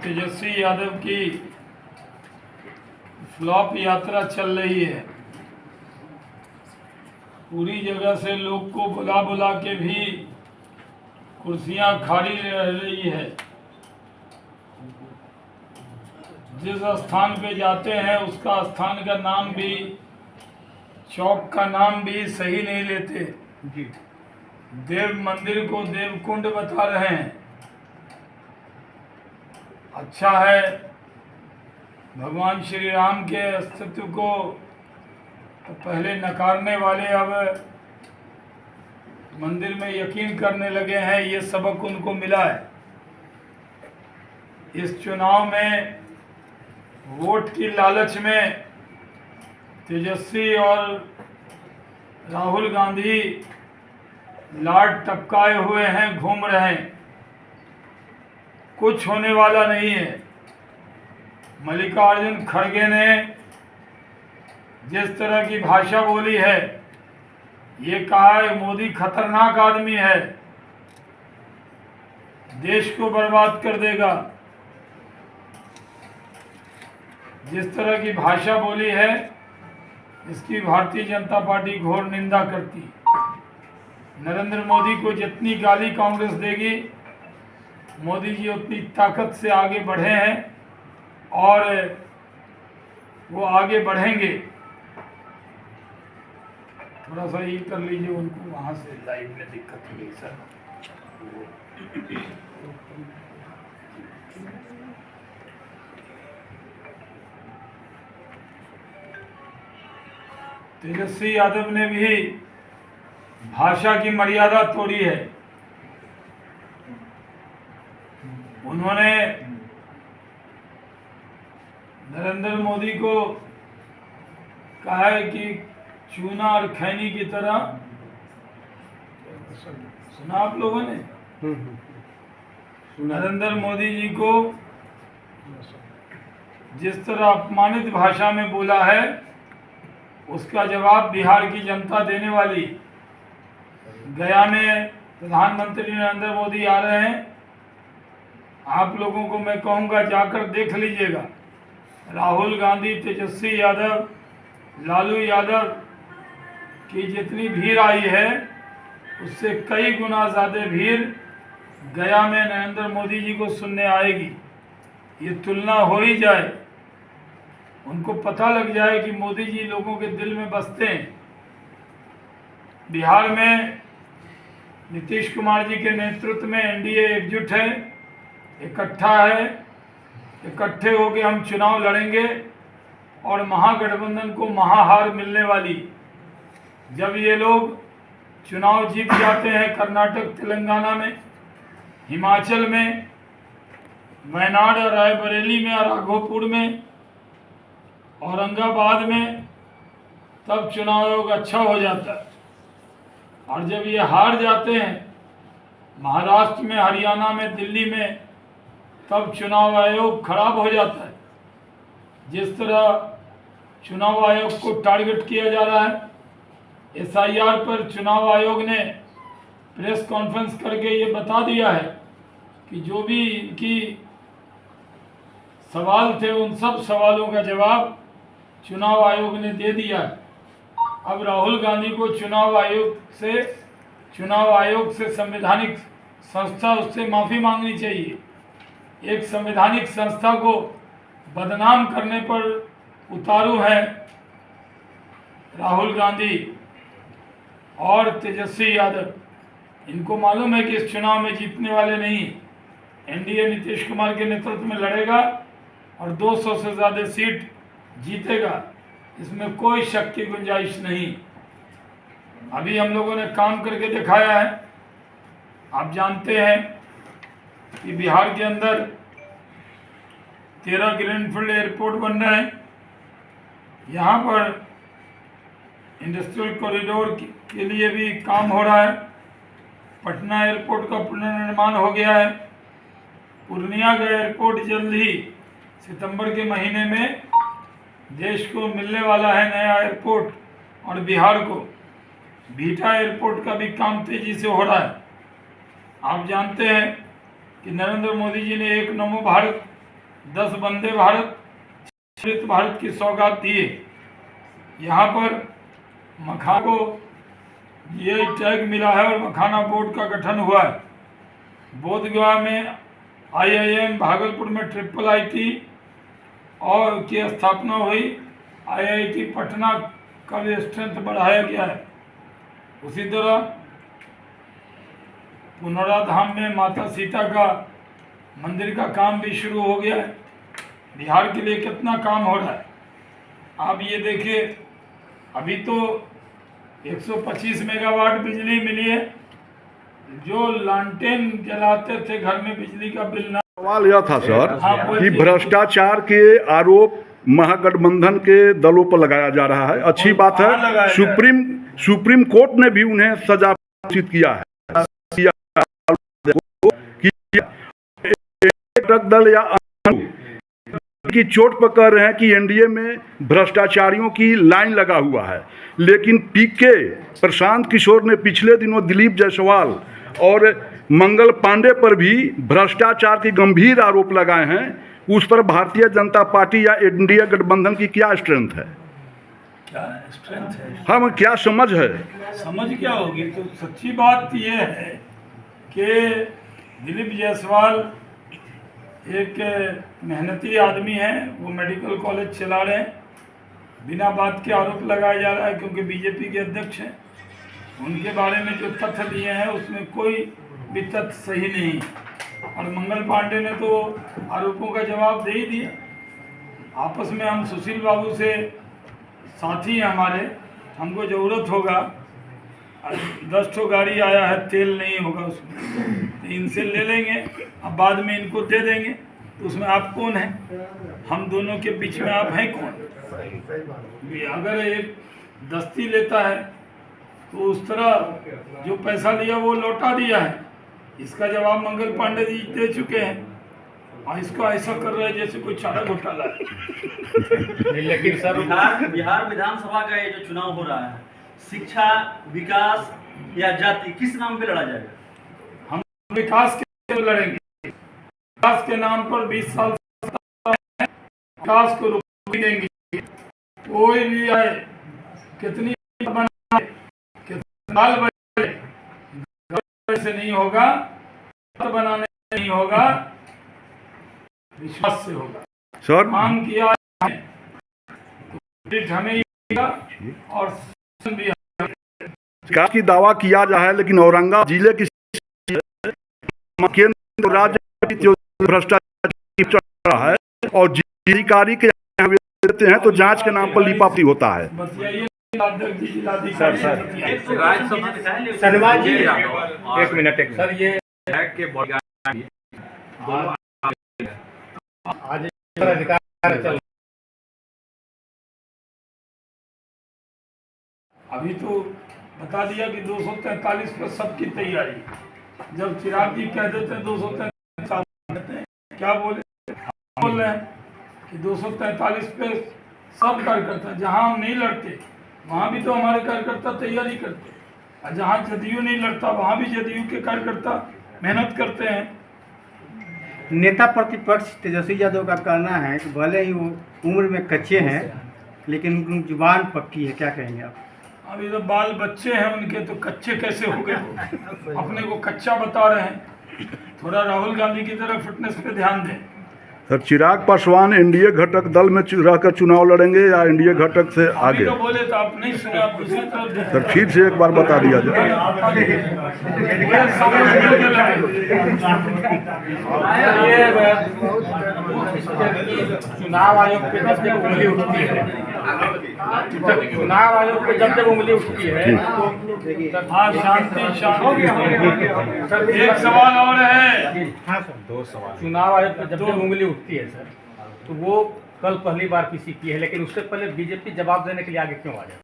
तेजस्वी यादव की फ्लॉप यात्रा चल रही है। पूरी जगह से लोग को बुला बुला के भी कुर्सियां खाली रह रही है। जिस स्थान पे जाते हैं उसका स्थान का नाम भी, चौक का नाम भी सही नहीं लेते। देव मंदिर को देवकुंड बता रहे हैं। अच्छा है, भगवान श्री राम के अस्तित्व को तो पहले नकारने वाले अब मंदिर में यकीन करने लगे हैं। ये सबक उनको मिला है। इस चुनाव में वोट की लालच में तेजस्वी और राहुल गांधी लाट टपकाए हुए हैं, घूम रहे हैं। कुछ होने वाला नहीं है। मल्लिकार्जुन खड़गे ने जिस तरह की भाषा बोली है, ये कहा है मोदी खतरनाक आदमी है, देश को बर्बाद कर देगा। जिस तरह की भाषा बोली है, इसकी भारतीय जनता पार्टी घोर निंदा करती। नरेंद्र मोदी को जितनी गाली कांग्रेस देगी, मोदी जी उतनी ताकत से आगे बढ़े हैं और वो आगे बढ़ेंगे। थोड़ा सा ये कर लीजिए, उनको वहाँ से लाइव में दिक्कत हो गई सर। तेजस्वी यादव ने भी भाषा की मर्यादा तोड़ी है। उन्होंने नरेंद्र मोदी को कहा है कि चूना और खैनी की तरह, सुना आप लोगों ने? नरेंद्र मोदी जी को जिस तरह अपमानित भाषा में बोला है, उसका जवाब बिहार की जनता देने वाली। गया में प्रधानमंत्री नरेंद्र मोदी आ रहे हैं। आप लोगों को मैं कहूँगा जाकर देख लीजिएगा। राहुल गांधी, तेजस्वी यादव, लालू यादव की जितनी भीड़ आई है, उससे कई गुना ज़्यादा भीड़ गया में नरेंद्र मोदी जी को सुनने आएगी। ये तुलना हो ही जाए, उनको पता लग जाए कि मोदी जी लोगों के दिल में बसते हैं। बिहार में नीतीश कुमार जी के नेतृत्व में एनडीए एकजुट है, इकट्ठा है। इकट्ठे होकर हम चुनाव लड़ेंगे और महागठबंधन को महाहार मिलने वाली। जब ये लोग चुनाव जीत जाते हैं कर्नाटक, तेलंगाना में, हिमाचल में, वायनाड और रायबरेली में और राघोपुर में, औरंगाबाद में, तब चुनाव आयोग अच्छा हो जाता है। और जब ये हार जाते हैं महाराष्ट्र में, हरियाणा में, दिल्ली में, तब चुनाव आयोग खराब हो जाता है। जिस तरह चुनाव आयोग को टारगेट किया जा रहा है, एसआईआर पर चुनाव आयोग ने प्रेस कॉन्फ्रेंस करके ये बता दिया है कि जो भी इनकी सवाल थे, उन सब सवालों का जवाब चुनाव आयोग ने दे दिया है। अब राहुल गांधी को चुनाव आयोग से संवैधानिक संस्था उससे माफ़ी मांगनी चाहिए। एक संवैधानिक संस्था को बदनाम करने पर उतारू है राहुल गांधी और तेजस्वी यादव। इनको मालूम है कि इस चुनाव में जीतने वाले नहीं। एनडीए नीतीश कुमार के नेतृत्व में लड़ेगा और 200 से ज़्यादा सीट जीतेगा, इसमें कोई शक की गुंजाइश नहीं। अभी हम लोगों ने काम करके दिखाया है। आप जानते हैं कि बिहार के अंदर 13 ग्रीनफील्ड एयरपोर्ट बन रहे हैं। यहाँ पर इंडस्ट्रियल कॉरिडोर के लिए भी काम हो रहा है। पटना एयरपोर्ट का पुनर्निर्माण हो गया है। पूर्णिया का एयरपोर्ट जल्द ही सितंबर के महीने में देश को मिलने वाला है नया एयरपोर्ट। और बिहार को बीटा एयरपोर्ट का भी काम तेजी से हो रहा है। आप जानते हैं कि नरेंद्र मोदी जी ने एक नमो भारत 10 वंदे भारत अमृत भारत की सौगात दिए। यहाँ पर मखाना को ये टैग मिला है और मखाना बोर्ड का गठन हुआ है। बोधगया में IIM, भागलपुर में IIIT और की स्थापना हुई। IIT पटना का भी स्ट्रेंथ बढ़ाया गया है। उसी तरह पुनौराधाम में माता सीता का मंदिर का काम भी शुरू हो गया है। बिहार के लिए कितना काम हो रहा है आप ये देखिए। अभी तो 125 मेगावाट बिजली मिली है। जो लालटेन जलाते थे घर में बिजली का बिल ना। सवाल यह था सर हाँ, कि भ्रष्टाचार के आरोप महागठबंधन के दलों पर लगाया जा रहा है। अच्छी बात है, सुप्रीम कोर्ट ने भी उन्हें सजा घोषित किया है कि दल या की चोट पर कह रहे हैं कि एनडीए में भ्रष्टाचारियों की लाइन लगा हुआ है। लेकिन पीके प्रशांत किशोर ने पिछले दिनों दिलीप जायसवाल और मंगल पांडे पर भी भ्रष्टाचार के गंभीर आरोप लगाए हैं। उस पर भारतीय जनता पार्टी या एनडीए गठबंधन की क्या स्ट्रेंथ है? क्या स्ट्रेंथ है? हम क्या समझ है? समझ क्या होगी? तो सच्ची बात यह है कि दिलीप जायसवाल एक मेहनती आदमी है। वो मेडिकल कॉलेज चला रहे हैं। बिना बात के आरोप लगाया जा रहा है क्योंकि बीजेपी के अध्यक्ष हैं। उनके बारे में जो तथ्य दिए हैं उसमें कोई भी तथ्य सही नहीं। और मंगल पांडे ने तो आरोपों का जवाब दे ही दिया। आपस में हम सुशील बाबू से साथी हैं हमारे। हमको ज़रूरत होगा 10 ठो गाड़ी आया है, तेल नहीं होगा उसमें, तो इनसे ले लेंगे, अब बाद में इनको दे देंगे। तो उसमें आप कौन हैं? हम दोनों के बीच में आप हैं कौन? अगर एक दस्ती लेता है तो उस तरह जो पैसा लिया वो लौटा दिया है। इसका जवाब मंगल पांडे जी दे चुके हैं और इसको ऐसा कर रहे हैं जैसे कोई चारा घोटाला है। लेकिन सर बिहार विधानसभा का ये जो चुनाव हो रहा है, शिक्षा, विकास या जाति, किस नाम पे लड़ा जाएगा? हम विकास के लड़ेंगे। विकास के नाम पर 20 साल विकास को रोक देंगे। कोई भी आए, कितनी बनाए, कितने साल बने, से नहीं होगा, बनाने नहीं होगा, विश्वास से होगा। सर काम किया है तो हमें ही और विकास की दावा किया जा है, लेकिन औरंगाबाद जिले की केंद्र राज्य भ्रष्टाचार चल रहा है और जिलाधिकारी के देते हैं तो जांच के नाम पर लीपापटी होता है। सलमान जी एक मिनट सर, ये है कि आज अधिकार चल। अभी तो बता दिया कि 243 पर सबकी तैयारी। जब चिराग जी कह देते हैं 243 कहते हैं, क्या बोल रहे हैं कि 243 पे सब कार्यकर्ता, जहां हम नहीं लड़ते वहां भी तो हमारे कार्यकर्ता तैयारी करते हैं, और जहां जदयू नहीं लड़ता वहां भी जदयू के कार्यकर्ता मेहनत करते हैं। नेता प्रतिपक्ष तेजस्वी यादव का कहना है कि भले ही वो उम्र में कच्चे हैं लेकिन उनकी जुबान पक्की है, क्या कहेंगे आप? अभी तो बाल बच्चे हैं उनके, तो कच्चे कैसे हो गए? अपने को कच्चा बता रहे हैं। थोड़ा राहुल गांधी की तरह फिटनेस पे ध्यान दें। सर चिराग पासवान एनडीए घटक दल में रहकर चुनाव लड़ेंगे या एनडीए घटक से आगे? तो बोले तो आप नहीं सुने, आप दूसरी तरफ सर फिर से एक बार बता दिया जाए। चुनाव आयोग पे जब जब उंगली उठती है, चुनाव आयोग पे जब जब उंगली उठती है तो हाँ, शांति शांति। एक सवाल और है। हाँ सर, 2 सवाल। चुनाव आयोग पे जब जब उंगली उठती है सर, तो वो कल पहली बार किसी की है, लेकिन उससे पहले बीजेपी जवाब देने के लिए आगे क्यों आ जाए?